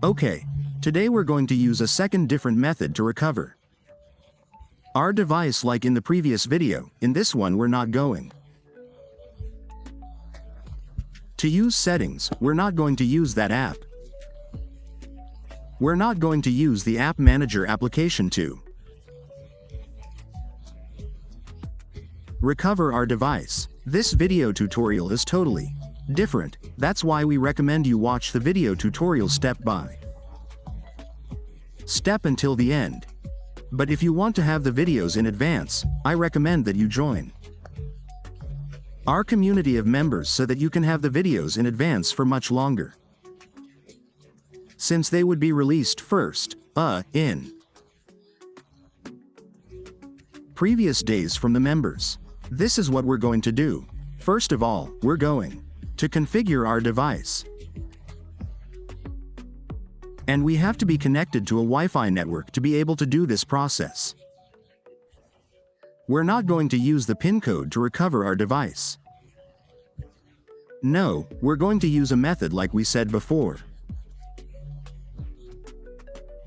Okay, today we're going to use a second different method to recover our device like in the previous video. In this one we're not going to use settings, we're not going to use that app. We're not going to use the App Manager application to recover our device. This video tutorial is totally different. That's why we recommend you watch the video tutorial step by step until the end. But if you want to have the videos in advance, I recommend that you join our community of members so that you can have the videos in advance for much longer, since they would be released first, in previous days from the members. This is what we're going to do. First of all, we're going to configure our device. And we have to be connected to a Wi-Fi network to be able to do this process. We're not going to use the PIN code to recover our device. No, we're going to use a method like we said before.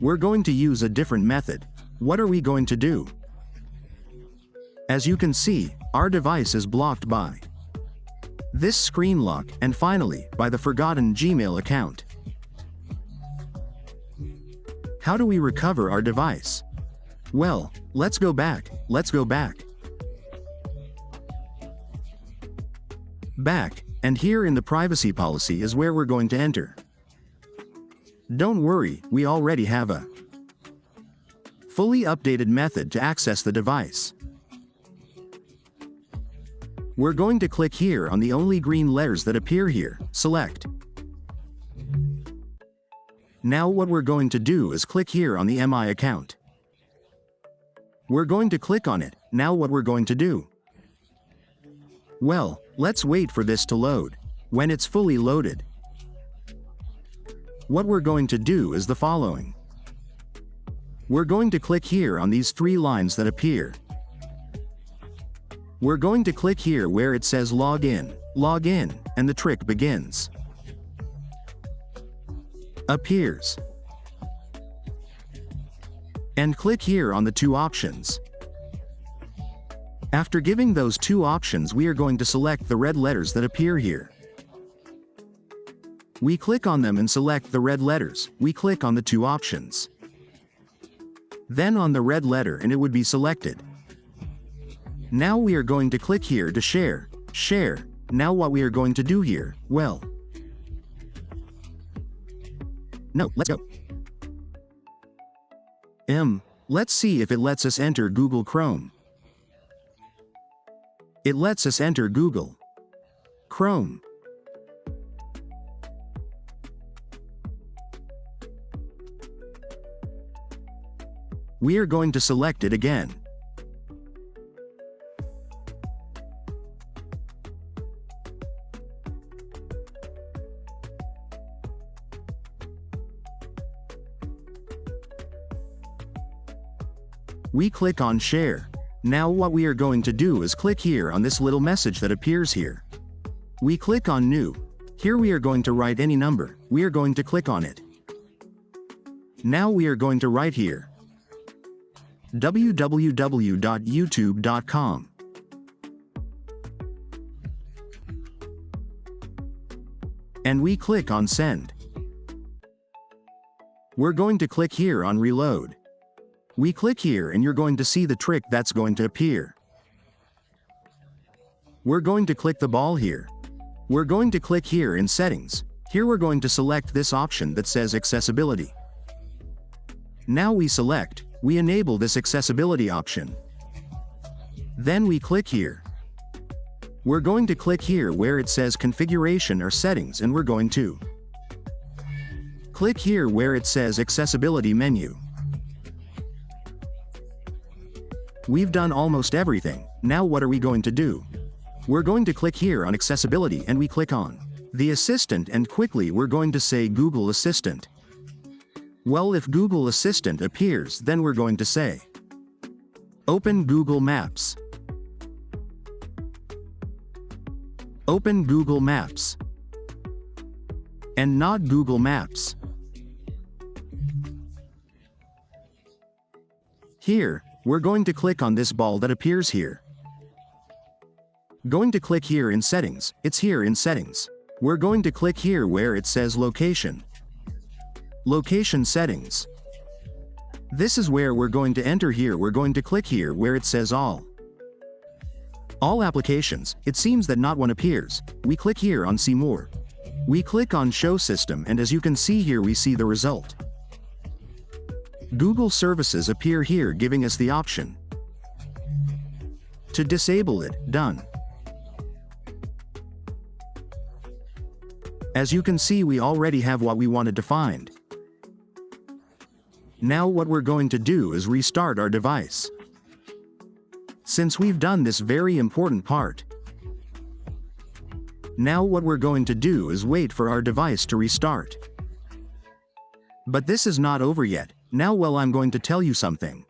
We're going to use a different method. What are we going to do? As you can see, our device is blocked by this screen lock and finally, by the forgotten Gmail account. How do we recover our device? Well, let's go back. Back, and here in the privacy policy is where we're going to enter. Don't worry, we already have a fully updated method to access the device. We're going to click here on the only green letters that appear here, select. Now what we're going to do is click here on the MI account. We're going to click on it. Now what we're going to do? Well, let's wait for this to load. When it's fully loaded, what we're going to do is the following. We're going to click here on these three lines that appear. We're going to click here where it says log in, and the trick begins. Appears. And click here on the two options. After giving those two options, we are going to select the red letters that appear here. We click on them and select the red letters. We click on the two options. Then on the red letter and it would be selected. Now we are going to click here to share. Now what we are going to do here, well. No, let's go. Let's see if it lets us enter Google Chrome. It lets us enter Google Chrome. We are going to select it again. We click on share. Now what we are going to do is click here on this little message that appears here. We click on new. Here we are going to write any number. We are going to click on it. Now we are going to write here www.youtube.com. And we click on send. We're going to click here on reload. We click here and you're going to see the trick that's going to appear. We're going to click the ball here. We're going to click here in settings. Here we're going to select this option that says accessibility. Now we enable this accessibility option. Then we click here. We're going to click here where it says configuration or settings and we're going to click here where it says accessibility menu. We've done almost everything. Now what are we going to do? We're going to click here on accessibility and we click on the assistant and quickly we're going to say Google Assistant. Well, if Google Assistant appears, then we're going to say open Google Maps. Open Google Maps. And not Google Maps. Here, we're going to click on this ball that appears here. Going to click here in settings, it's here in settings. We're going to click here where it says location. Location settings. This is where we're going to enter here. We're going to click here where it says all. All applications, it seems that not one appears. We click here on see more. We click on show system, and as you can see here we see the result. Google services appear here, giving us the option to disable it. Done. As you can see, we already have what we wanted to find. Now what we're going to do is restart our device. Since we've done this very important part, now what we're going to do is wait for our device to restart. But this is not over yet. Now, well, I'm going to tell you something.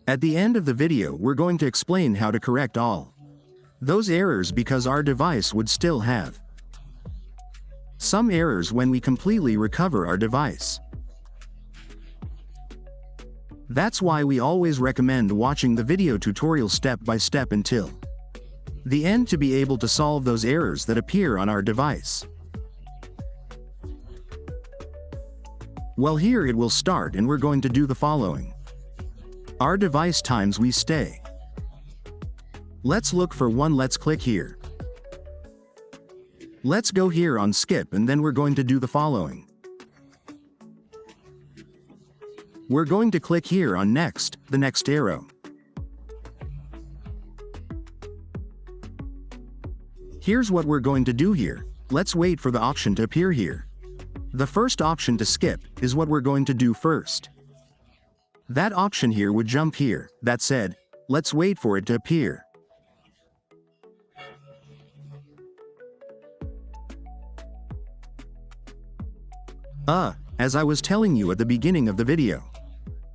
At the end of the video, we're going to explain how to correct all those errors, because our device would still have some errors when we completely recover our device. That's why we always recommend watching the video tutorial step by step until the end to be able to solve those errors that appear on our device. Well, here it will start, and we're going to do the following. Our device times we stay. Let's look for one. Let's click here. Let's go here on skip, and then we're going to do the following. We're going to click here on next, the next arrow. Here's what we're going to do here. Let's wait for the option to appear here. The first option to skip is what we're going to do first. That option here would jump here. That said, let's wait for it to appear. As I was telling you at the beginning of the video,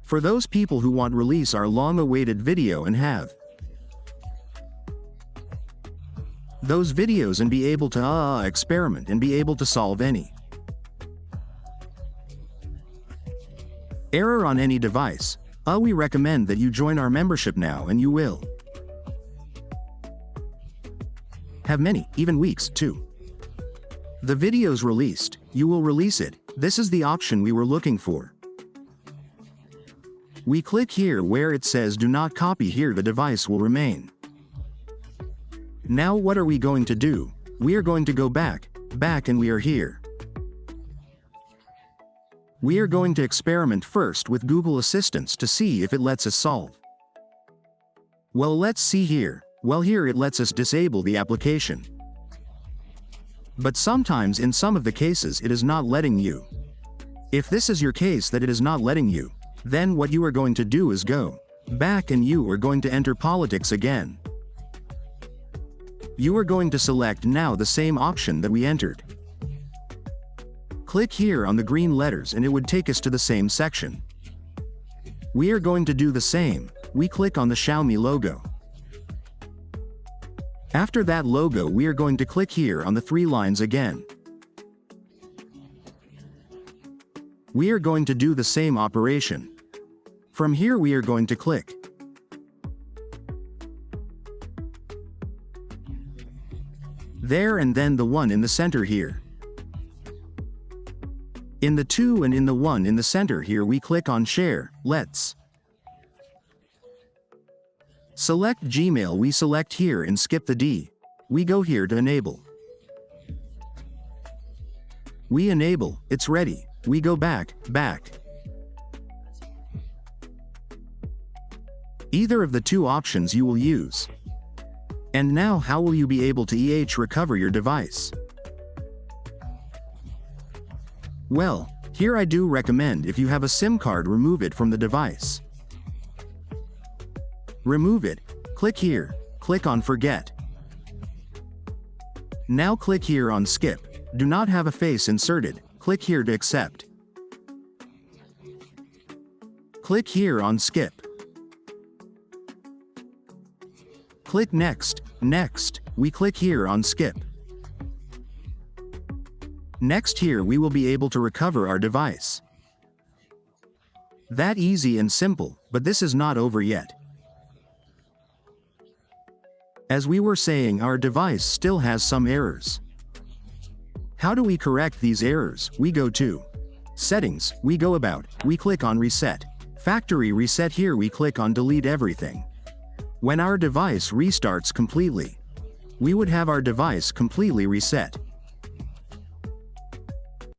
for those people who want release our long-awaited video and have those videos and be able to experiment and be able to solve any error on any device, we recommend that you join our membership now, and you will have many, even weeks, too. The videos released, you will release it. This is the option we were looking for. We click here where it says do not copy. Here the device will remain. Now what are we going to do? We are going to go back, and we are here. We are going to experiment first with Google Assistants to see if it lets us solve. Well, let's see here. Well, here it lets us disable the application. But sometimes in some of the cases it is not letting you. If this is your case that it is not letting you, then what you are going to do is go back, and you are going to enter politics again. You are going to select now the same option that we entered. Click here on the green letters and it would take us to the same section. We are going to do the same. We click on the Xiaomi logo. After that logo, we are going to click here on the 3 lines again. We are going to do the same operation. From here we are going to click there, and then the 1 in the center here. In the 2 and in the 1 in the center here we click on share. Let's select Gmail. We select here and skip the D. We go here to enable. We enable, it's ready. We go back. Either of the 2 options you will use. And now how will you be able to recover your device? Well, here I do recommend, if you have a SIM card, remove it from the device. Remove it, click here, click on forget. Now click here on skip. Do not have a face inserted, click here to accept. Click here on skip. Click next. We click here on skip. Next, here we will be able to recover our device. That easy and simple, but this is not over yet. As we were saying, our device still has some errors. How do we correct these errors? We go to Settings, we go About, we click on Reset. Factory Reset. Here we click on Delete Everything. When our device restarts completely, we would have our device completely reset.